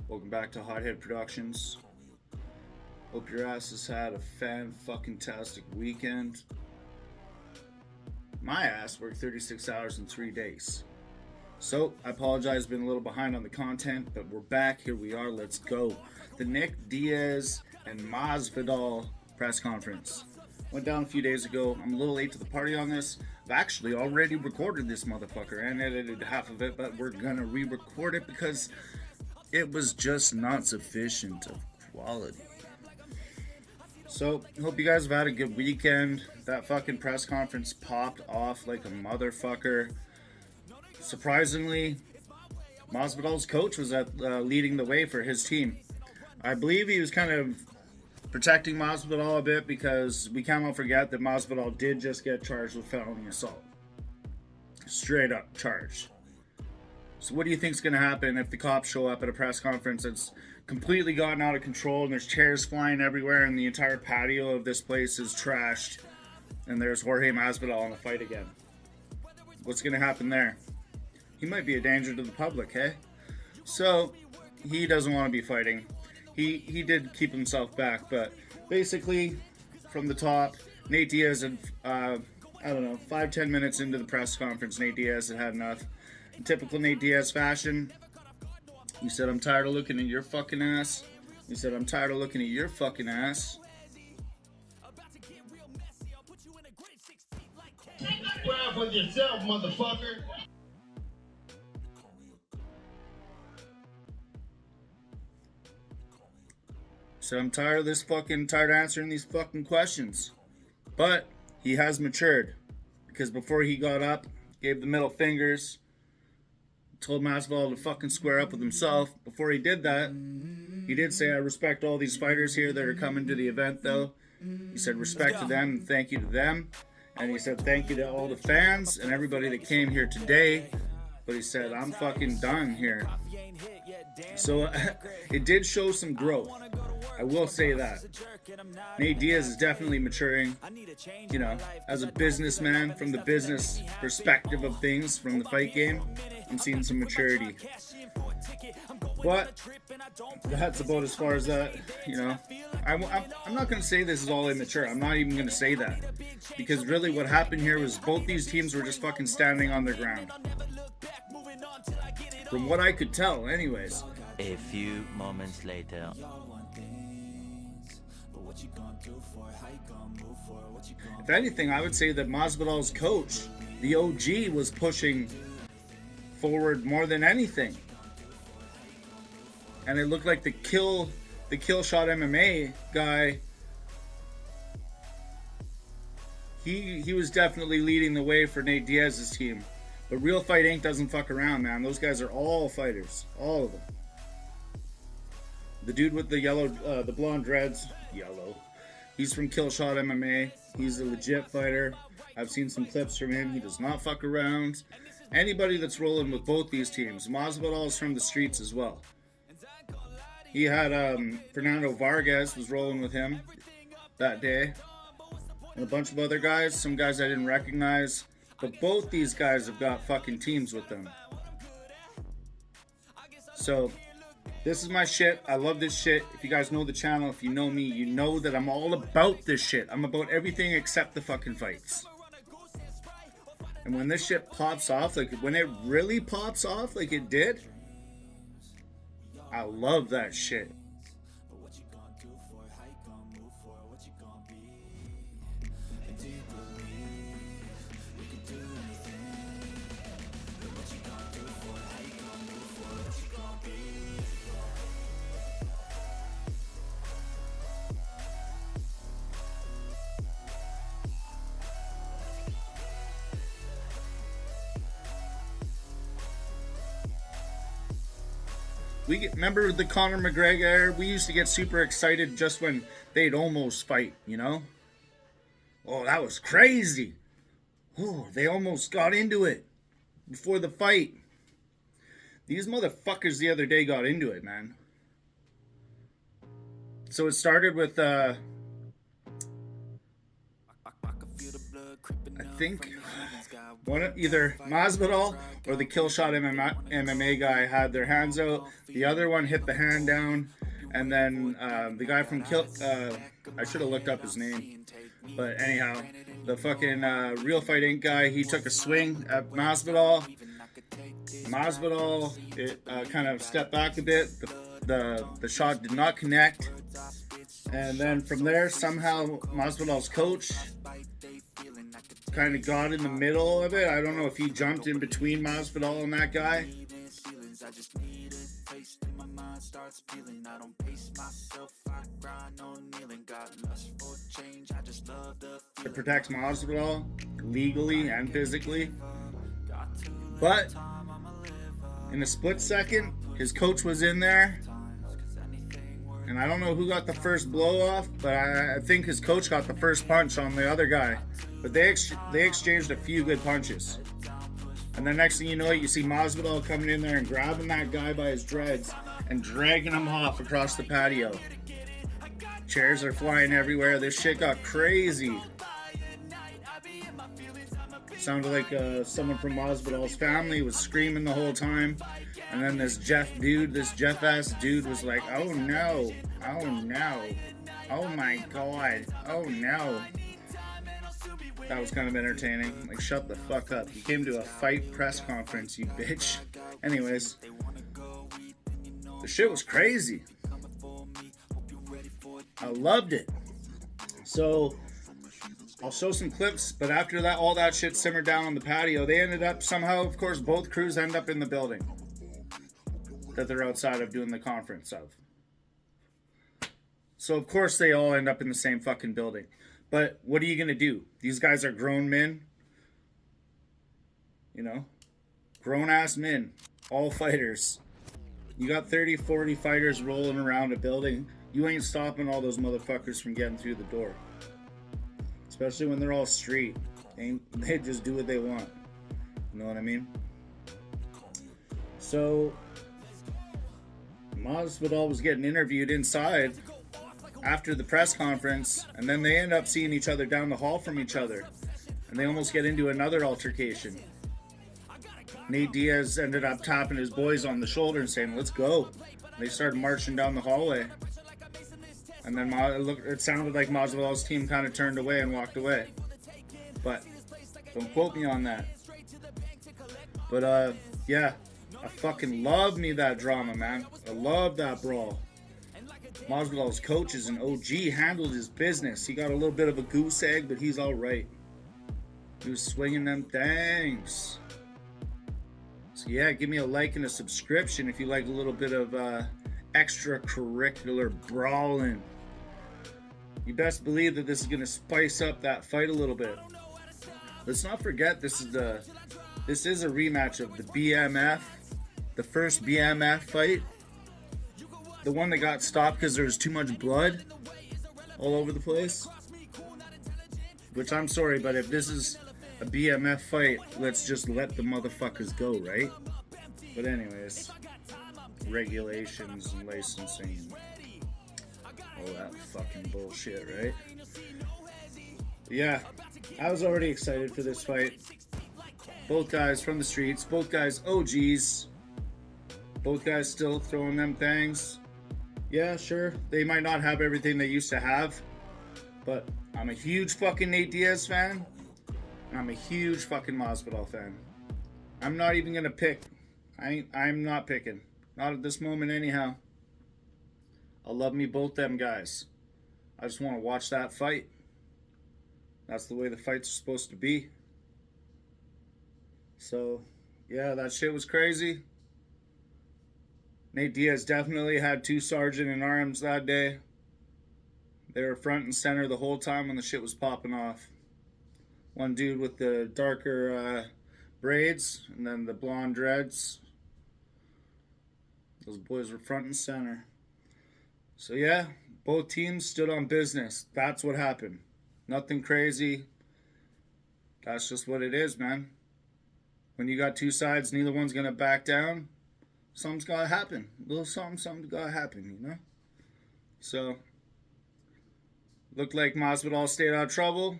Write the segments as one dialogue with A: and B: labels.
A: Welcome back to Hothead Productions. Hope your ass has had a fan-fucking-tastic weekend. My ass worked 36 hours in 3 days. So, I apologize, been a little behind on the content, but we're back. Here we are. Let's go. The Nick Diaz and Masvidal press conference went down a few days ago. I'm a little late to the party on this. I've actually already recorded this motherfucker and edited half of it, but we're gonna re-record it because it was just not sufficient of quality. So, hope you guys have had a good weekend. That fucking press conference popped off like a motherfucker. Surprisingly, Masvidal's coach was leading the way for his team. I believe he was kind of protecting Masvidal a bit because we cannot forget that Masvidal did just get charged with felony assault. Straight up charged. So what do you think's going to happen if the cops show up at a press conference that's completely gotten out of control and there's chairs flying everywhere and the entire patio of this place is trashed and there's Jorge Masvidal in the fight again? What's going to happen there? He might be a danger to the public, hey? So he doesn't want to be fighting. He did keep himself back, but basically from the top, Nate Diaz had, 5-10 minutes into the press conference, Nate Diaz had enough. In typical Nate Diaz fashion, he said, "I'm tired of looking at your fucking ass." He said, "I'm tired of looking at your fucking ass."
B: Grab with yourself, motherfucker.
A: So I'm tired of answering these fucking questions. But he has matured. Because before he got up, gave the middle fingers, told Masvidal to fucking square up with himself. Before he did that, he did say, "I respect all these fighters here that are coming to the event," though. He said respect to them and thank you to them. And he said thank you to all the fans and everybody that came here today. But he said, "I'm fucking done here." So it did show some growth. I will say that. Nate Diaz is definitely maturing, as a businessman, from the business perspective of things, from the fight game. I'm seeing some maturity. But that's about as far as that, I'm not going to say this is all immature. I'm not even going to say that. Because really what happened here was both these teams were just fucking standing on their ground. From what I could tell, anyways.
C: A few moments later.
A: If anything, I would say that Masvidal's coach, the OG, was pushing forward more than anything. And it looked like the kill shot MMA guy, he was definitely leading the way for Nate Diaz's team. But Real Fight Inc. doesn't fuck around, man. Those guys are all fighters. All of them. The dude with the blonde dreads, yellow. He's from Killshot MMA. He's a legit fighter. I've seen some clips from him. He does not fuck around. Anybody that's rolling with both these teams. Masvidal is from the streets as well. He had Fernando Vargas was rolling with him that day. And a bunch of other guys. Some guys I didn't recognize. But both these guys have got fucking teams with them. So, this is my shit. I love this shit. If you guys know the channel, if you know me, you know that I'm all about this shit. I'm about everything except the fucking fights. And when this shit pops off, like when it really pops off like it did, I love that shit. Remember the Conor McGregor era? We used to get super excited just when they'd almost fight, Oh, that was crazy. Oh, they almost got into it before the fight. These motherfuckers the other day got into it, man. So it started with, I think, Either Masvidal or the Killshot MMA guy had their hands out. The other one hit the hand down, and then the guy from I should have looked up his name, but anyhow, the fucking Real Fight Inc. guy, he took a swing at Masvidal. Masvidal kind of stepped back a bit. The shot did not connect, and then from there, somehow Masvidal's coach kind of got in the middle of it. I don't know if he jumped in between Masvidal and that guy. It protects Masvidal legally and physically. But in a split second, his coach was in there. And I don't know who got the first blow off, but I think his coach got the first punch on the other guy. But they exchanged a few good punches. And then next thing you know, you see Masvidal coming in there and grabbing that guy by his dreads and dragging him off across the patio. Chairs are flying everywhere. This shit got crazy. Sounded like someone from Masvidal's family was screaming the whole time. And then this Jeff-ass dude was like, oh no, oh no, oh my god, oh no. That was kind of entertaining. Like, shut the fuck up. You came to a fight press conference, you bitch. Anyways, the shit was crazy. I loved it. So, I'll show some clips, but after that, all that shit simmered down on the patio. They ended up somehow, of course, both crews end up in the building that they're outside of doing the conference of. So, of course, they all end up in the same fucking building. But what are you going to do? These guys are grown men. You know? Grown-ass men. All fighters. You got 30, 40 fighters rolling around a building. You ain't stopping all those motherfuckers from getting through the door. Especially when they're all street. They just do what they want. You know what I mean? So, Masvidal was getting interviewed inside after the press conference, and then they end up seeing each other down the hall from each other, and they almost get into another altercation. Nate Diaz ended up tapping his boys on the shoulder and saying, let's go. They started marching down the hallway, and then it sounded like Masvidal's team kind of turned away and walked away, but don't quote me on that. But yeah, I fucking love me that drama, man. I love that brawl. Masvidal's coach is an OG, handled his business. He got a little bit of a goose egg, but he's all right. He was swinging them things. So yeah, give me a like and a subscription if you like a little bit of extracurricular brawling. You best believe that this is going to spice up that fight a little bit. Let's not forget this is a rematch of the BMF, the first BMF fight. The one that got stopped because there was too much blood all over the place. Which, I'm sorry, but if this is a BMF fight, let's just let the motherfuckers go, right? But anyways, regulations and licensing, all that fucking bullshit, right? Yeah, I was already excited for this fight. Both guys from the streets, both guys OGs, both guys still throwing them things. Yeah, sure, they might not have everything they used to have, but I'm a huge fucking Nate Diaz fan, and I'm a huge fucking Masvidal fan. I'm not even gonna pick. I'm not picking. Not at this moment anyhow. I love me both them guys. I just want to watch that fight. That's the way the fights are supposed to be. So, yeah, that shit was crazy. Nate Diaz definitely had two sergeant in arms that day. They were front and center the whole time when the shit was popping off. One dude with the darker braids and then the blonde dreads. Those boys were front and center. So yeah, both teams stood on business. That's what happened. Nothing crazy. That's just what it is, man. When you got two sides, neither one's going to back down. Something's got to happen. A little something's got to happen, you know? So, looked like Masvidal stayed out of trouble.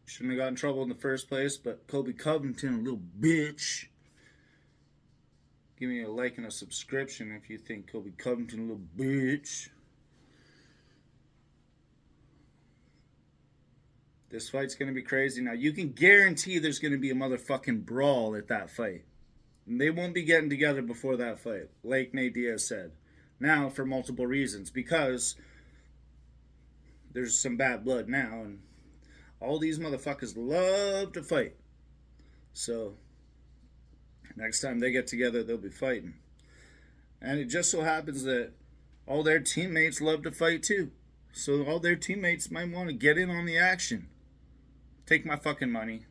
A: Shouldn't have got in trouble in the first place, but Colby Covington, a little bitch. Give me a like and a subscription if you think Colby Covington, a little bitch. This fight's going to be crazy. Now, you can guarantee there's going to be a motherfucking brawl at that fight. And they won't be getting together before that fight, like Nate Diaz said. Now, for multiple reasons. Because there's some bad blood now, and all these motherfuckers love to fight. So, next time they get together, they'll be fighting. And it just so happens that all their teammates love to fight too. So all their teammates might want to get in on the action. Take my fucking money.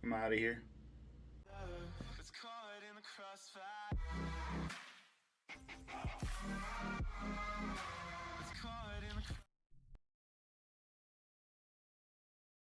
A: I'm out of here.